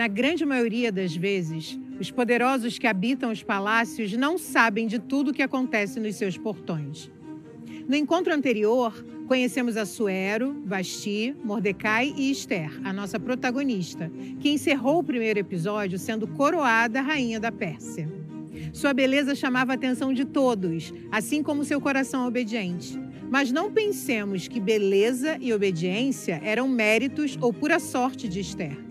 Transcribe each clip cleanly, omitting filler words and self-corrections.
Na grande maioria das vezes, os poderosos que habitam os palácios não sabem de tudo o que acontece nos seus portões. No encontro anterior, conhecemos Assuero, Vasti, Mordecai e Esther, a nossa protagonista, que encerrou o primeiro episódio sendo coroada rainha da Pérsia. Sua beleza chamava a atenção de todos, assim como seu coração obediente. Mas não pensemos que beleza e obediência eram méritos ou pura sorte de Esther.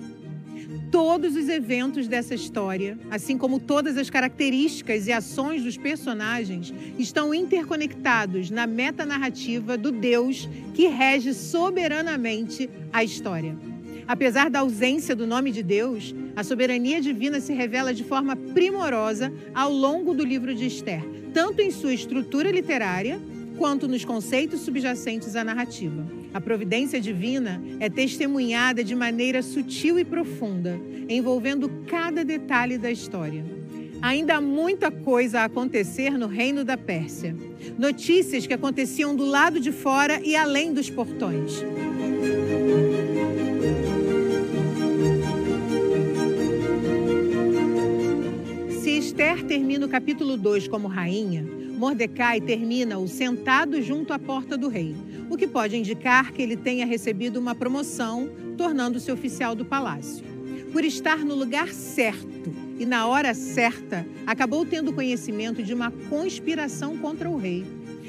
Todos os eventos dessa história, assim como todas as características e ações dos personagens, estão interconectados na metanarrativa do Deus que rege soberanamente a história. Apesar da ausência do nome de Deus, a soberania divina se revela de forma primorosa ao longo do livro de Esther, tanto em sua estrutura literária, quanto nos conceitos subjacentes à narrativa. A providência divina é testemunhada de maneira sutil e profunda, envolvendo cada detalhe da história. Ainda há muita coisa a acontecer no reino da Pérsia. Notícias que aconteciam do lado de fora e além dos portões. Se Esther termina o capítulo 2 como rainha, Mordecai termina-o sentado junto à porta do rei, o que pode indicar que ele tenha recebido uma promoção, tornando-se oficial do palácio. Por estar no lugar certo e na hora certa, acabou tendo conhecimento de uma conspiração contra o rei.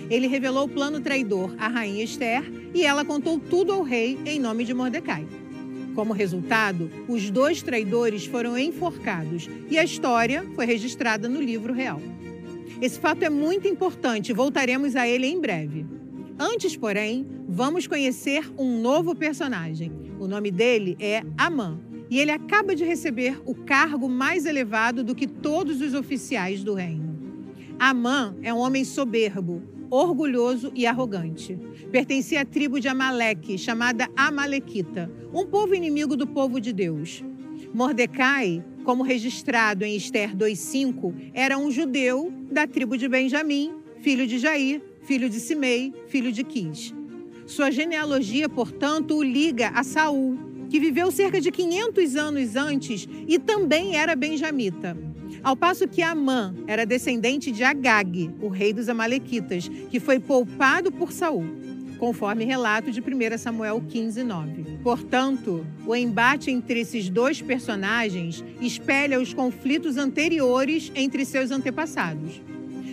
Ele revelou o plano traidor à rainha Esther e ela contou tudo ao rei em nome de Mordecai. Como resultado, os 2 traidores foram enforcados e a história foi registrada no livro real. Esse fato é muito importante e voltaremos a ele em breve. Antes, porém, vamos conhecer um novo personagem. O nome dele é Amã e ele acaba de receber o cargo mais elevado do que todos os oficiais do reino. Amã é um homem soberbo, orgulhoso e arrogante. Pertencia à tribo de Amaleque, chamada Amalequita, um povo inimigo do povo de Deus. Mordecai, como registrado em Esther 2:5, era um judeu da tribo de Benjamim, filho de Jair, filho de Simei, filho de Quis. Sua genealogia, portanto, o liga a Saul, que viveu cerca de 500 anos antes e também era benjamita. Ao passo que Amã era descendente de Agag, o rei dos Amalequitas, que foi poupado por Saul, conforme relato de 1 Samuel 15:9. Portanto, o embate entre esses 2 personagens espelha os conflitos anteriores entre seus antepassados.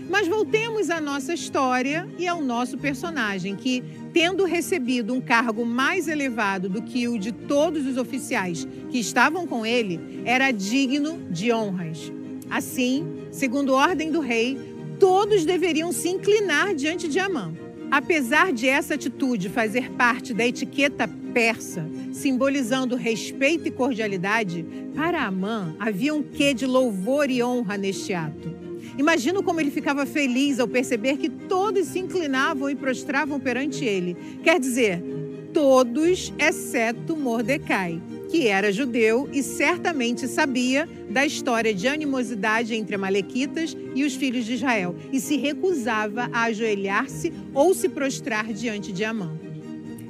Mas voltemos à nossa história e ao nosso personagem, que, tendo recebido um cargo mais elevado do que o de todos os oficiais que estavam com ele, era digno de honras. Assim, segundo ordem do rei, todos deveriam se inclinar diante de Amã. Apesar de essa atitude fazer parte da etiqueta persa, simbolizando respeito e cordialidade, para Amã havia um quê de louvor e honra neste ato. Imagino como ele ficava feliz ao perceber que todos se inclinavam e prostravam perante ele. Quer dizer, todos exceto Mordecai, que era judeu e certamente sabia da história de animosidade entre amalequitas e os filhos de Israel e se recusava a ajoelhar-se ou se prostrar diante de Amã.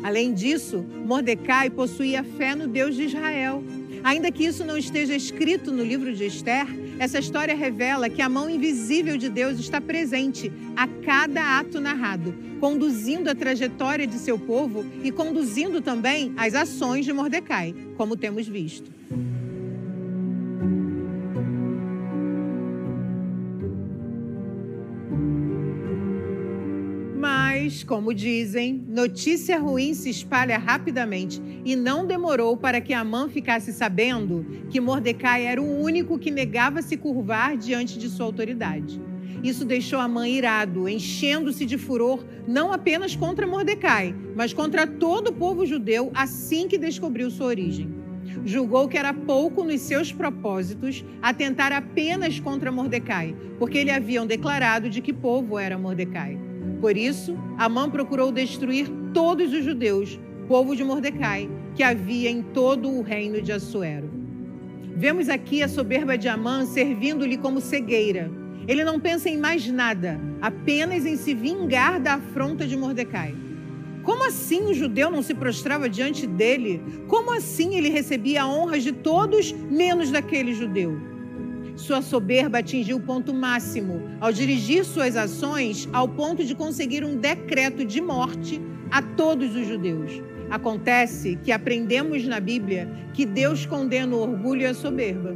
Além disso, Mordecai possuía fé no Deus de Israel. Ainda que isso não esteja escrito no livro de Esther, essa história revela que a mão invisível de Deus está presente a cada ato narrado, conduzindo a trajetória de seu povo e conduzindo também as ações de Mordecai, como temos visto. Mas, como dizem, notícia ruim se espalha rapidamente e não demorou para que Amã ficasse sabendo que Mordecai era o único que negava se curvar diante de sua autoridade. Isso deixou Amã irado, enchendo-se de furor não apenas contra Mordecai, mas contra todo o povo judeu assim que descobriu sua origem. Julgou que era pouco nos seus propósitos atentar apenas contra Mordecai, porque lhe haviam declarado de que povo era Mordecai. Por isso, Amã procurou destruir todos os judeus, povo de Mordecai, que havia em todo o reino de Assuero. Vemos aqui a soberba de Amã servindo-lhe como cegueira. Ele não pensa em mais nada, apenas em se vingar da afronta de Mordecai. Como assim o judeu não se prostrava diante dele? Como assim ele recebia a honra de todos, menos daquele judeu? Sua soberba atingiu o ponto máximo ao dirigir suas ações ao ponto de conseguir um decreto de morte a todos os judeus. Acontece que aprendemos na Bíblia que Deus condena o orgulho e a soberba.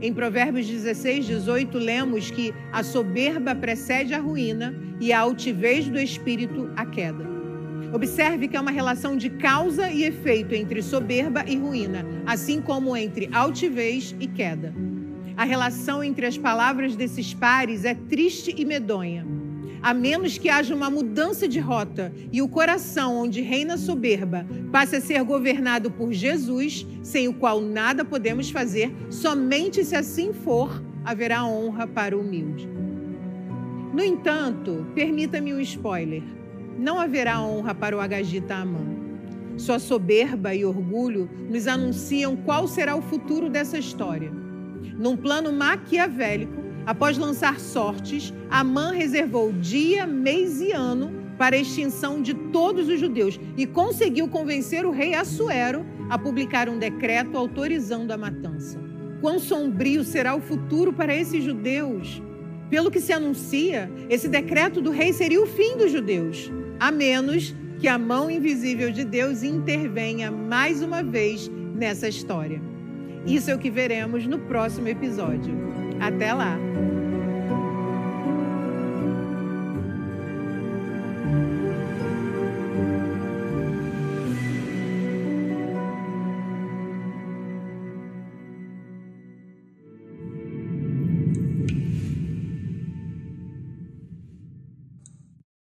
Em Provérbios 16:18, lemos que a soberba precede a ruína e a altivez do espírito a queda. Observe que há uma relação de causa e efeito entre soberba e ruína, assim como entre altivez e queda. A relação entre as palavras desses pares é triste e medonha. A menos que haja uma mudança de rota e o coração onde reina a soberba passe a ser governado por Jesus, sem o qual nada podemos fazer, somente se assim for, haverá honra para o humilde. No entanto, permita-me um spoiler. Não haverá honra para o agagita Amã. Sua soberba e orgulho nos anunciam qual será o futuro dessa história. Num plano maquiavélico, após lançar sortes, Amã reservou dia, mês e ano para a extinção de todos os judeus e conseguiu convencer o rei Assuero a publicar um decreto autorizando a matança. Quão sombrio será o futuro para esses judeus? Pelo que se anuncia, esse decreto do rei seria o fim dos judeus, a menos que a mão invisível de Deus intervenha mais uma vez nessa história. Isso é o que veremos no próximo episódio. Até lá!